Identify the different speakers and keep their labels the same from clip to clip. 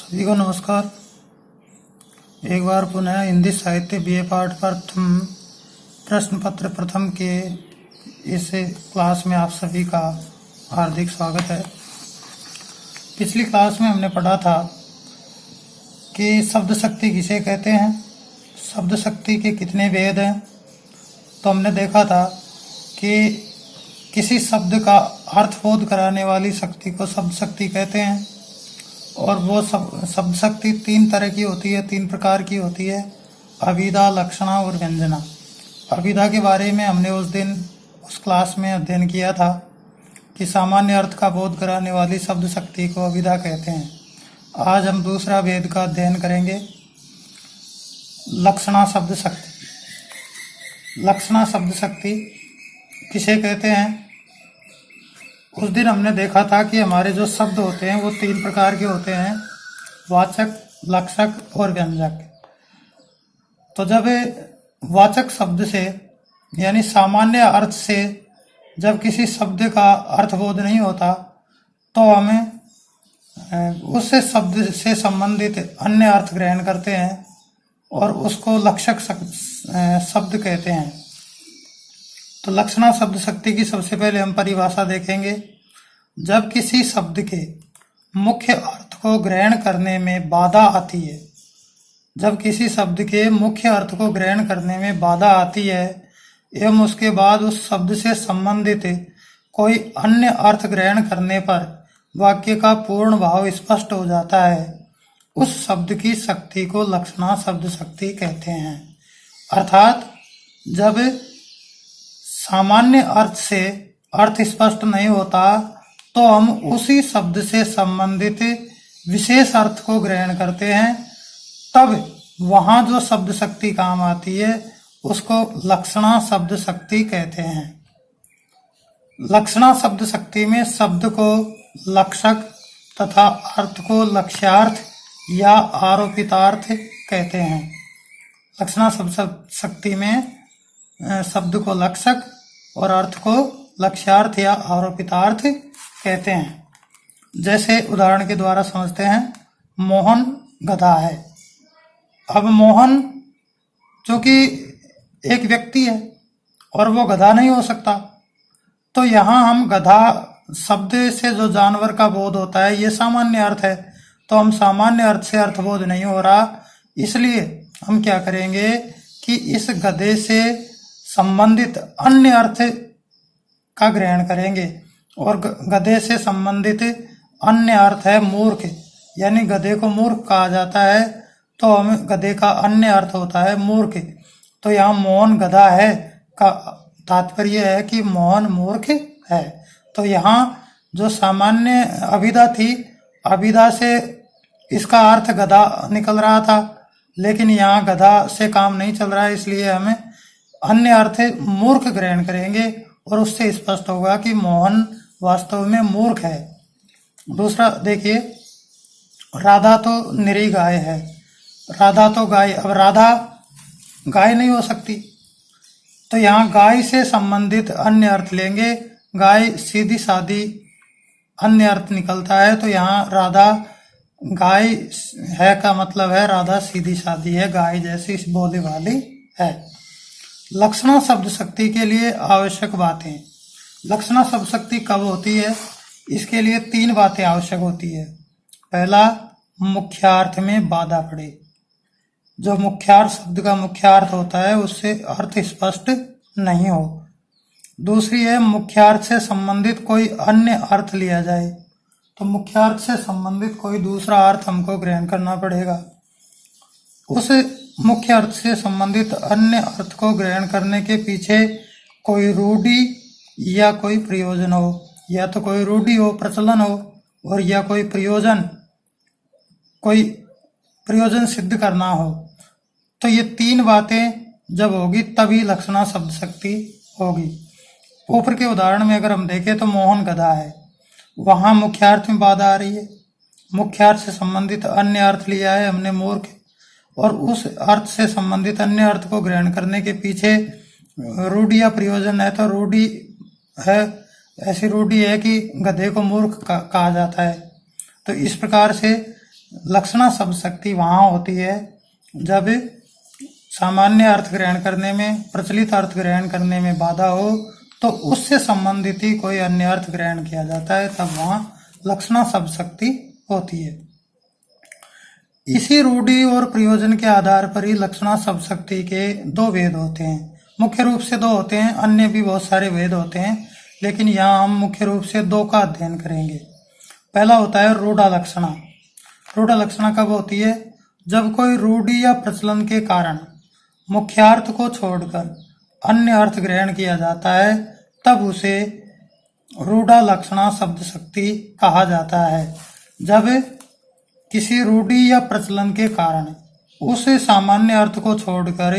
Speaker 1: सभी को नमस्कार। एक बार पुनः हिंदी साहित्य बीए पाठ प्रथम प्रश्न पत्र प्रथम के इस क्लास में आप सभी का हार्दिक स्वागत है। पिछली क्लास में हमने पढ़ा था कि शब्द शक्ति किसे कहते हैं, शब्द शक्ति के कितने भेद हैं। तो हमने देखा था कि किसी शब्द का अर्थबोध कराने वाली शक्ति को शब्द शक्ति कहते हैं और वो शब्द शक्ति तीन तरह की होती है, तीन प्रकार की होती है, अभिधा, लक्षणा और व्यंजना। अभिधा के बारे में हमने उस दिन उस क्लास में अध्ययन किया था कि सामान्य अर्थ का बोध कराने वाली शब्द शक्ति को अभिधा कहते हैं। आज हम दूसरा भेद का अध्ययन करेंगे, लक्षणा शब्द शक्ति। लक्षणा शब्द शक्ति किसे कहते हैं? उस दिन हमने देखा था कि हमारे जो शब्द होते हैं वो तीन प्रकार के होते हैं, वाचक, लक्षक और व्यंजक। तो जब वाचक शब्द से यानी सामान्य अर्थ से जब किसी शब्द का अर्थबोध नहीं होता तो हमें उस शब्द से संबंधित अन्य अर्थ ग्रहण करते हैं और उसको लक्षक शब्द कहते हैं। तो लक्षणा शब्द शक्ति की सबसे पहले हम परिभाषा देखेंगे। जब किसी शब्द के मुख्य अर्थ को ग्रहण करने में बाधा आती है, जब किसी शब्द के मुख्य अर्थ को ग्रहण करने में बाधा आती है एवं उसके बाद उस शब्द से संबंधित कोई अन्य अर्थ ग्रहण करने पर वाक्य का पूर्ण भाव स्पष्ट हो जाता है, उस शब्द की शक्ति को लक्षणा शब्द शक्ति कहते हैं। अर्थात जब सामान्य अर्थ से अर्थ स्पष्ट नहीं होता तो हम उसी शब्द से संबंधित विशेष अर्थ को ग्रहण करते हैं, तब वहां जो शब्द शक्ति काम आती है उसको लक्षणा शब्द शक्ति कहते हैं। लक्षणा शब्द शक्ति में शब्द को लक्षक तथा अर्थ को लक्ष्यार्थ या आरोपितार्थ कहते हैं। लक्षणा शब्द शक्ति में शब्द को लक्षक और अर्थ को लक्ष्यार्थ या आरोपितार्थ कहते हैं। जैसे उदाहरण के द्वारा समझते हैं, मोहन गधा है। अब मोहन जो कि एक व्यक्ति है और वो गधा नहीं हो सकता, तो यहाँ हम गधा शब्द से जो जानवर का बोध होता है ये सामान्य अर्थ है, तो हम सामान्य अर्थ से अर्थबोध नहीं हो रहा, इसलिए हम क्या करेंगे कि इस गधे से संबंधित अन्य अर्थ का ग्रहण करेंगे। और गधे से संबंधित अन्य अर्थ है मूर्ख, यानी गधे को मूर्ख कहा जाता है, तो हम गधे का अन्य अर्थ होता है मूर्ख। तो यहाँ मोहन गधा है का तात्पर्य है कि मोहन मूर्ख है। तो यहाँ जो सामान्य अभिधा थी, अभिधा से इसका अर्थ गधा निकल रहा था, लेकिन यहाँ गधा से काम नहीं चल रहा है, इसलिए हमें अन्य अर्थ मूर्ख ग्रहण करेंगे और उससे स्पष्ट होगा कि मोहन वास्तव में मूर्ख है। दूसरा देखिए, राधा तो निरी गाय है। राधा तो गाय, अब राधा गाय नहीं हो सकती, तो यहाँ गाय से संबंधित अन्य अर्थ लेंगे। गाय सीधी सादी अन्य अर्थ निकलता है, तो यहाँ राधा गाय है का मतलब है राधा सीधी सादी है, गाय जैसी बोली वाली है। लक्षणा शब्द शक्ति के लिए आवश्यक बातें। लक्षणा शब्द शक्ति कब होती है? इसके लिए तीन बातें आवश्यक होती है। पहला, मुख्यार्थ में बाधा पड़े। जो मुख्यार्थ शब्द का मुख्यार्थ होता है उससे अर्थ स्पष्ट नहीं हो। दूसरी है, मुख्यार्थ से संबंधित कोई अन्य अर्थ लिया जाए, तो मुख्यार्थ से संबंधित कोई दूसरा अर्थ हमको ग्रहण करना पड़ेगा। उस मुख्य अर्थ से संबंधित अन्य अर्थ को ग्रहण करने के पीछे कोई रूढ़ि या कोई प्रयोजन हो, या तो कोई रूढ़ि हो, प्रचलन हो, और या कोई प्रयोजन सिद्ध करना हो। तो ये तीन बातें जब होगी तभी लक्षणा शब्द शक्ति होगी। ऊपर के उदाहरण में अगर हम देखें तो मोहन गधा है, वहां मुख्यार्थ में बाधा आ रही है, मुख्यार्थ से संबंधित अन्य अर्थ लिया है हमने मूर्ख, और उस अर्थ से संबंधित अन्य अर्थ को ग्रहण करने के पीछे रूढ़ि या प्रयोजन है। तो रूढ़ि है, ऐसी रूढ़ि है कि गधे को मूर्ख कहा जाता है। तो इस प्रकार से लक्षणा शब्द शक्ति वहां होती है जब सामान्य अर्थ ग्रहण करने में, प्रचलित अर्थ ग्रहण करने में बाधा हो, तो उससे संबंधित ही कोई अन्य अर्थ ग्रहण किया जाता है, तब वहां लक्षणा शब्द शक्ति होती है। इसी रूढ़ि और प्रयोजन के आधार पर ही लक्षणा शब्द शक्ति के दो भेद होते हैं। मुख्य रूप से दो होते हैं, अन्य भी बहुत सारे भेद होते हैं, लेकिन यहाँ हम मुख्य रूप से दो का अध्ययन करेंगे। पहला होता है रूढ़ा लक्षणा। रूढ़ा लक्षणा कब होती है? जब कोई रूढ़ि या प्रचलन के कारण मुख्यार्थ को छोड़कर अन्य अर्थ ग्रहण किया जाता है, तब उसे रूढ़ा लक्षणा शब्द शक्ति कहा जाता है। जब किसी रूढ़ि या प्रचलन के कारण उस सामान्य अर्थ को छोड़कर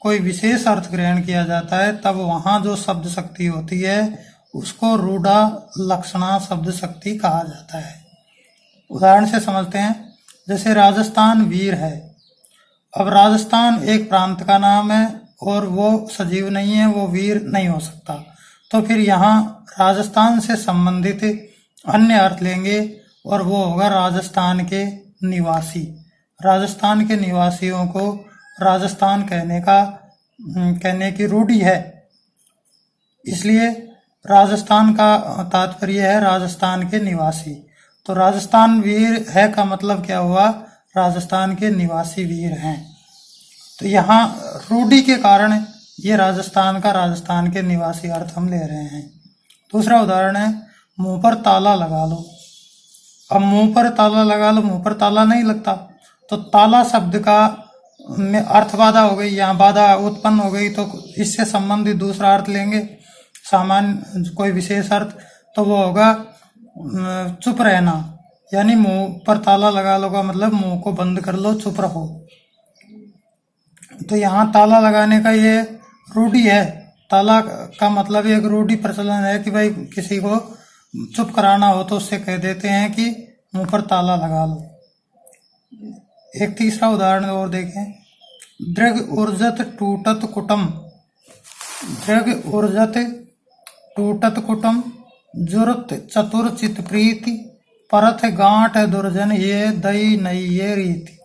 Speaker 1: कोई विशेष अर्थ ग्रहण किया जाता है, तब वहां जो शब्द शक्ति होती है उसको रूढ़ा लक्षणा शब्द शक्ति कहा जाता है। उदाहरण से समझते हैं। जैसे राजस्थान वीर है। अब राजस्थान एक प्रांत का नाम है और वो सजीव नहीं है, वो वीर नहीं हो सकता, तो फिर यहाँ राजस्थान से संबंधित अन्य अर्थ लेंगे और वो होगा राजस्थान के निवासी। राजस्थान के निवासियों को राजस्थान कहने की रूढ़ि है, इसलिए राजस्थान का तात्पर्य है राजस्थान के निवासी। तो राजस्थान वीर है का मतलब क्या हुआ? राजस्थान के निवासी वीर हैं। तो यहाँ रूढ़ि के कारण ये राजस्थान के निवासी अर्थ हम ले रहे हैं। दूसरा उदाहरण है मुंह पर ताला लगा लो। अब मुंह पर ताला लगा लो, मुंह पर ताला नहीं लगता, तो ताला शब्द का में अर्थ बाधा हो गई, यहाँ बाधा उत्पन्न हो गई, तो इससे संबंधित दूसरा अर्थ लेंगे, सामान्य कोई विशेष अर्थ, तो वो होगा चुप रहना। यानी मुंह पर ताला लगा लो का मतलब मुंह को बंद कर लो, चुप रहो। तो यहाँ ताला लगाने का ये रूढ़ि है। ताला का मतलब एक रूढ़ि प्रचलन है कि भाई किसी को चुप कराना हो तो उससे कह देते हैं कि मुंह पर ताला लगा लो। एक तीसरा उदाहरण और देखें। दृग ऊर्जत टूटत कुटुम। दृग ऊर्जत टूटत कुटुम, जुरत चतुर चित प्रीति, परथ गांठ दुर्जन ये दई नई ये रीति।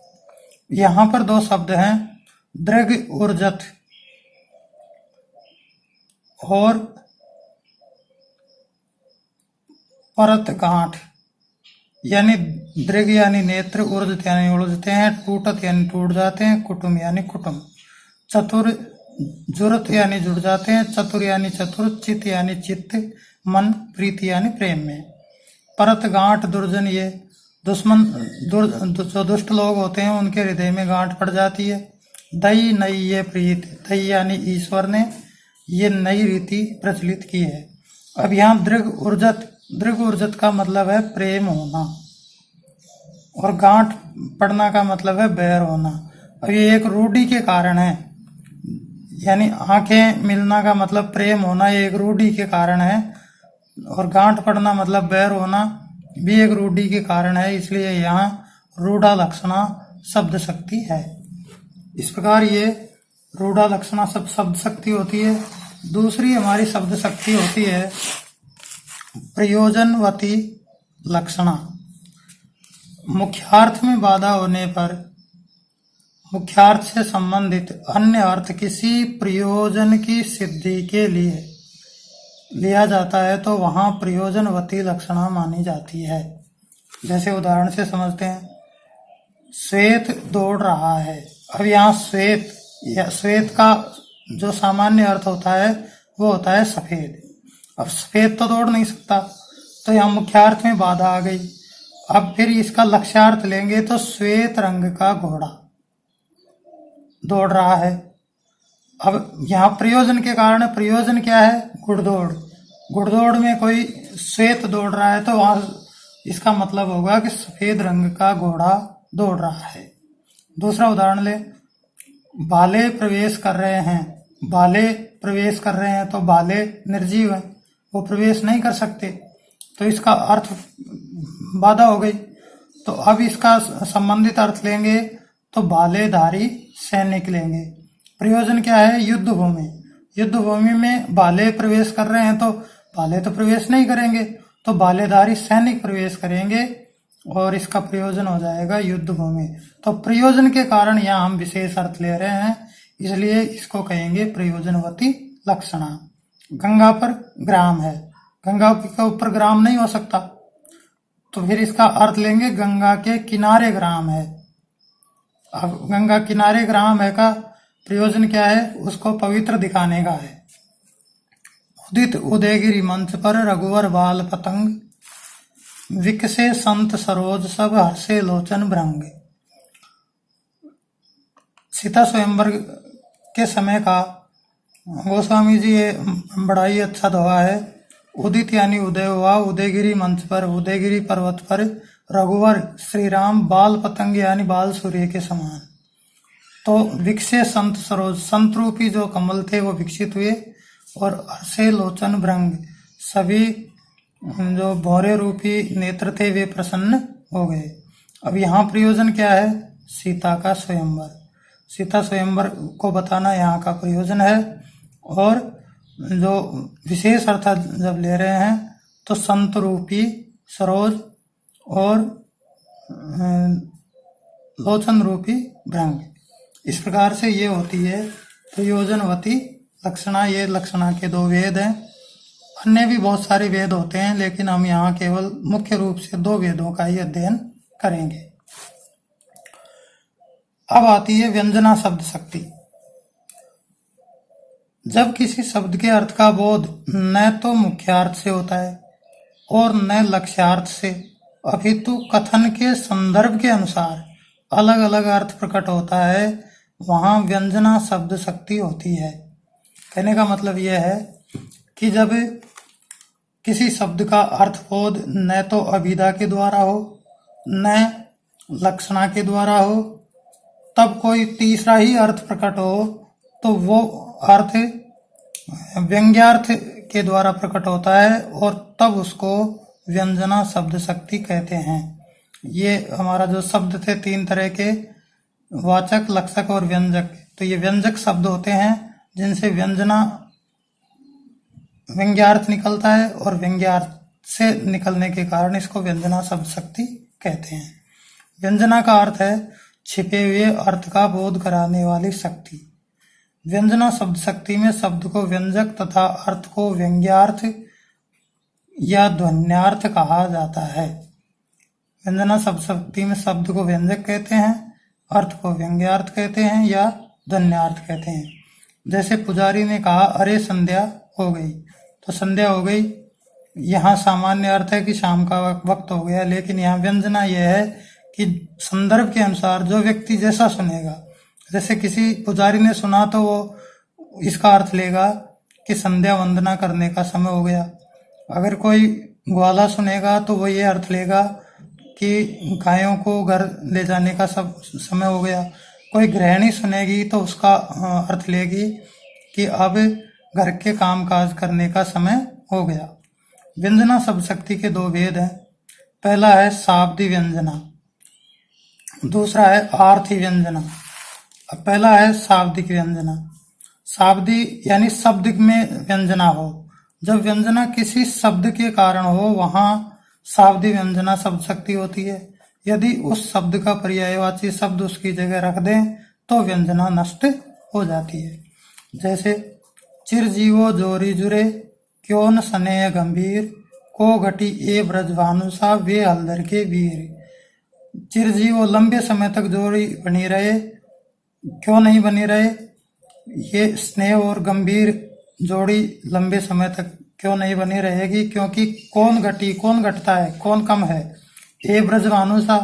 Speaker 1: यहाँ पर दो शब्द हैं, दृग ऊर्जत और परत गांठ। यानी दृग यानी नेत्र, ऊर्जत यानी उलझते हैं, टूटत यानी टूट जाते हैं, कुटुम यानी कुटुम। चतुर जुरत यानी जुड़ जाते हैं, चतुर यानी चतुर, चित यानी चित्त, मन, प्रीति यानी प्रेम में। परत गांठ दुर्जन, ये दुश्मन जो दुष्ट लोग होते हैं उनके हृदय में गांठ पड़ जाती है। दई नई ये प्रीत, दई यानी ईश्वर ने ये नई रीति प्रचलित की है। अब यहाँ दृग ऊर्जत का मतलब है प्रेम होना और गांठ पड़ना का मतलब है बैर होना। अब ये एक रूढ़ि के कारण है, यानी आंखें मिलना का मतलब प्रेम होना, ये एक रूढ़ि के कारण है, और गांठ पड़ना मतलब बैर होना भी एक रूढ़ि के कारण है, इसलिए यहाँ रूढ़ा लक्षणा शब्द शक्ति है। इस प्रकार ये रूढ़ा लक्षणा शब्द शक्ति होती है। दूसरी हमारी शब्द शक्ति होती है प्रयोजनवती लक्षणा। मुख्यार्थ में बाधा होने पर मुख्यार्थ से संबंधित अन्य अर्थ किसी प्रयोजन की सिद्धि के लिए लिया जाता है, तो वहां प्रयोजनवती लक्षणा मानी जाती है। जैसे उदाहरण से समझते हैं। श्वेत दौड़ रहा है। अब यहाँ श्वेत का जो सामान्य अर्थ होता है वो होता है सफेद। अब सफेद तो दौड़ नहीं सकता, तो यहाँ मुख्यार्थ में बाधा आ गई। अब फिर इसका लक्ष्यार्थ लेंगे तो श्वेत रंग का घोड़ा दौड़ रहा है। अब यहाँ प्रयोजन के कारण, प्रयोजन क्या है? घुड़दौड़। घुड़दौड़ में कोई श्वेत दौड़ रहा है तो वहां इसका मतलब होगा कि सफेद रंग का घोड़ा दौड़ रहा है। दूसरा उदाहरण ले। भाले प्रवेश कर रहे हैं। भाले प्रवेश कर रहे हैं तो भाले निर्जीव हैं, वो प्रवेश नहीं कर सकते, तो इसका अर्थ बाधा हो गई। तो अब इसका संबंधित अर्थ लेंगे तो भालेधारी सैनिक लेंगे। प्रयोजन क्या है? युद्ध भूमि। युद्ध भूमि में भाले प्रवेश कर रहे हैं तो भाले तो प्रवेश नहीं करेंगे, तो भालेधारी सैनिक प्रवेश करेंगे और इसका प्रयोजन हो जाएगा युद्ध भूमि। तो प्रयोजन के कारण यहाँ हम विशेष अर्थ ले रहे हैं, इसलिए इसको कहेंगे प्रयोजनवती लक्षणा। गंगा पर ग्राम है, गंगा के ऊपर ग्राम नहीं हो सकता, तो फिर इसका अर्थ लेंगे गंगा के किनारे ग्राम है। अब गंगा किनारे ग्राम है का प्रयोजन क्या है? उसको पवित्र दिखाने का है। उदित उदयगिरी मंच पर रघुवर बाल पतंग, विकसे संत सरोज सब हर्षे लोचन भृंग। सीता स्वयंवर के समय का गोस्वामी जी ये बड़ा ही अच्छा दोहा है। उदित यानी उदय हुआ उदयगिरी मंच पर, उदयगिरी पर्वत पर रघुवर श्री राम बाल पतंग यानी बाल सूर्य के समान। तो विकसे संत सरोज, संत रूपी जो कमल थे वो विकसित हुए, और हर्षे लोचन भृंग, सभी जो भौरे रूपी नेत्र थे वे प्रसन्न हो गए। अब यहाँ प्रयोजन क्या है? सीता का स्वयंवर, सीता स्वयंवर को बताना यहाँ का प्रयोजन है। और जो विशेष अर्थ जब ले रहे हैं तो संत रूपी सरोज और लोचन रूपी भृंग, इस प्रकार से ये होती है प्रयोजनवती लक्षणा। ये लक्षणा के दो वेद हैं। अन्य भी बहुत सारे वेद होते हैं, लेकिन हम यहाँ केवल मुख्य रूप से दो वेदों का ही अध्ययन करेंगे। अब आती है व्यंजना शब्द शक्ति। जब किसी शब्द के अर्थ का बोध न तो मुख्यार्थ से होता है और न लक्ष्यार्थ से, अपितु कथन के संदर्भ के अनुसार अलग अलग अर्थ प्रकट होता है, वहां व्यंजना शब्द शक्ति होती है। कहने का मतलब यह है कि जब किसी शब्द का अर्थबोध न तो अभिधा के द्वारा हो न लक्षणा के द्वारा हो, तब कोई तीसरा ही अर्थ प्रकट हो तो वो अर्थ व्यंग्यार्थ के द्वारा प्रकट होता है, और तब उसको व्यंजना शब्द शक्ति कहते हैं। ये हमारा जो शब्द थे तीन तरह के, वाचक, लक्षक और व्यंजक। तो ये व्यंजक शब्द होते हैं जिनसे व्यंजना व्यंग्यार्थ निकलता है, और व्यंग्यार्थ से निकलने के कारण इसको व्यंजना शब्द शक्ति कहते हैं। व्यंजना का अर्थ है छिपे हुए अर्थ का बोध कराने वाली शक्ति। व्यंजना शब्द शक्ति में शब्द को व्यंजक तथा अर्थ को व्यंग्यार्थ या ध्वन्यार्थ कहा जाता है। व्यंजना शब्द शक्ति में शब्द को व्यंजक कहते हैं, अर्थ को व्यंग्यार्थ कहते हैं या ध्वन्यार्थ कहते हैं। जैसे पुजारी ने कहा अरे संध्या हो गई, तो संध्या हो गई यहाँ सामान्य अर्थ है कि शाम का वक्त हो गया, लेकिन यहाँ व्यंजना यह है कि संदर्भ के अनुसार जो व्यक्ति जैसा सुनेगा, जैसे किसी पुजारी ने सुना तो वो इसका अर्थ लेगा कि संध्या वंदना करने का समय हो गया। अगर कोई ग्वाला सुनेगा तो वो ये अर्थ लेगा कि गायों को घर ले जाने का सब समय हो गया। कोई गृहिणी सुनेगी तो उसका अर्थ लेगी कि अब घर के काम काज करने का समय हो गया। व्यंजना शब्द शक्ति के दो भेद हैं। पहला है शाब्दी व्यंजना, दूसरा है आर्थी व्यंजना। अब पहला है शाब्दिक व्यंजना। शाब्दी यानी शब्द में व्यंजना हो। जब व्यंजना किसी शब्द के कारण हो वहां शाब्दी व्यंजना शब्द शक्ति होती है। यदि उस शब्द का पर्यायवाची शब्द उसकी जगह रख दें तो व्यंजना नष्ट हो जाती है। जैसे चिरजीवो जोरी जुरे, क्यों न स्नेह गंभीर, को घटी ए ब्रजभानुसा वे हलधर के वीर। चिरजीवो लंबे समय तक जोड़ी बनी रहे, क्यों नहीं बनी रहे? ये स्नेह और गंभीर जोड़ी लंबे समय तक क्यों नहीं बनी रहेगी? क्योंकि कौन घटी, कौन घटता है, कौन कम है। ए ब्रजभानुसा,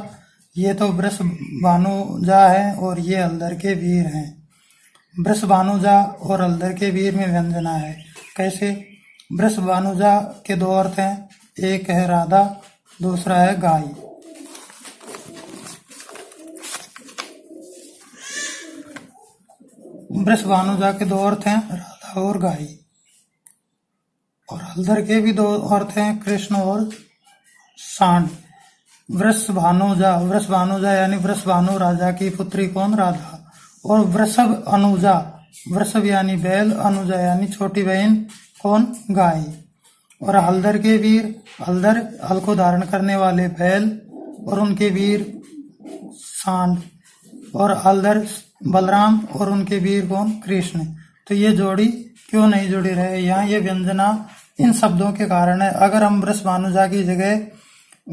Speaker 1: ये तो वृष भानुजा है और ये हलधर के वीर हैं। वृष भानुजा और हलधर के वीर में व्यंजना है। कैसे? वृष भानुजा के दो अर्थ हैं, एक है राधा, दूसरा है गाय। वृष भानुजा के दो अर्थ हैं, राधा और गाय। और हलधर के भी दो अर्थ हैं, कृष्ण और सांड। वृष भानुजा यानी वृष भानु राजा की पुत्री कौन? राधा। और वृषभ अनुजा, वृषभ यानी बैल, अनुजा यानी छोटी बहन कौन? गाय। और हलधर के वीर, हलधर हल को धारण करने वाले बैल, और उनके वीर सांड, और हलधर बलराम और उनके वीर कौन? कृष्ण। तो ये जोड़ी क्यों नहीं जुड़ी रहे? यहाँ ये व्यंजना इन शब्दों के कारण है। अगर हम वृषभानुजा की जगह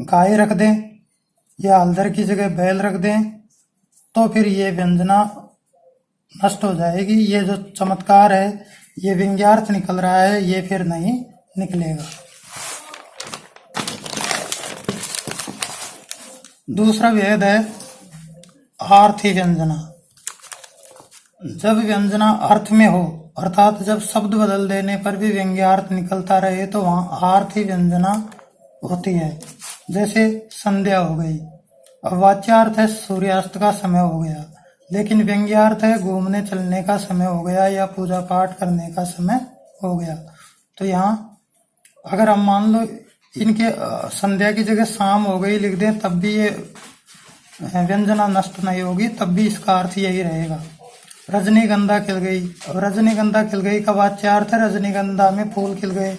Speaker 1: गाय रख दें या हलधर की जगह बैल रख दें तो फिर ये व्यंजना नष्ट हो जाएगी। ये जो चमत्कार है, ये व्यंग्यार्थ निकल रहा है, ये फिर नहीं निकलेगा। दूसरा भेद है आर्थी व्यंजना। जब व्यंजना अर्थ में हो, अर्थात जब शब्द बदल देने पर भी व्यंग्यार्थ निकलता रहे, तो वहां आर्थी व्यंजना होती है। जैसे संध्या हो गई, अब वाच्यार्थ है सूर्यास्त का समय हो गया, लेकिन व्यंग्यार्थ है घूमने चलने का समय हो गया या पूजा पाठ करने का समय हो गया। तो यहाँ अगर हम मान लो इनके संध्या की जगह शाम हो गई लिख दें, तब भी ये व्यंजना नष्ट नहीं होगी, तब भी इसका अर्थ यही रहेगा। रजनीगंधा खिल गई, अब रजनीगंधा खिल गई का वाच्यार्थ है रजनीगंधा में फूल खिल गए,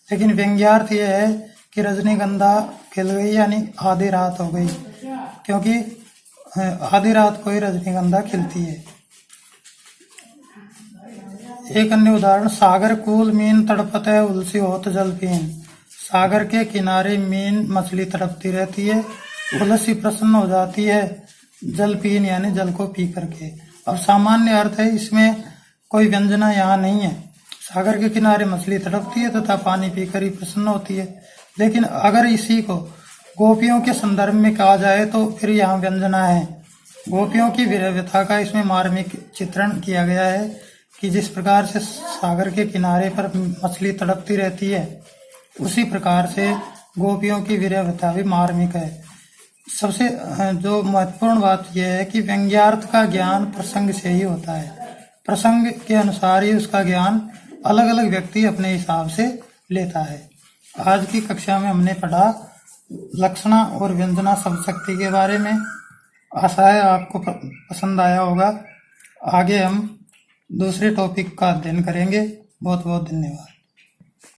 Speaker 1: लेकिन व्यंग्यार्थ यह है कि रजनीगंधा खिल गई यानी आधी रात हो गई, क्योंकि आधी रात को ही रजनीगंधा खिलती है। एक अन्य उदाहरण, सागर कूल मीन तड़पत है उलसी होत जल पीन। सागर के किनारे मीन मछली तड़पती रहती है, उलसी प्रसन्न हो जाती है जल पीन यानी जल को पी करके। अब सामान्य अर्थ है, इसमें कोई व्यंजना यहाँ नहीं है। सागर के किनारे मछली तड़पती है तथा पानी पीकर ही प्रसन्न होती है। लेकिन अगर इसी को गोपियों के संदर्भ में कहा जाए तो फिर यहाँ व्यंजना है। गोपियों की विरह व्यथा का इसमें मार्मिक चित्रण किया गया है कि जिस प्रकार से सागर के किनारे पर मछली तड़पती रहती है, उसी प्रकार से गोपियों की विरह व्यथा भी मार्मिक है। सबसे जो महत्वपूर्ण बात यह है कि व्यंग्यार्थ का ज्ञान प्रसंग से ही होता है। प्रसंग के अनुसार ही उसका ज्ञान अलग अलग व्यक्ति अपने हिसाब से लेता है। आज की कक्षा में हमने पढ़ा लक्षणा और व्यंजना शब्द शक्ति के बारे में। आशा है आपको पसंद आया होगा। आगे हम दूसरे टॉपिक का अध्ययन करेंगे। बहुत बहुत धन्यवाद।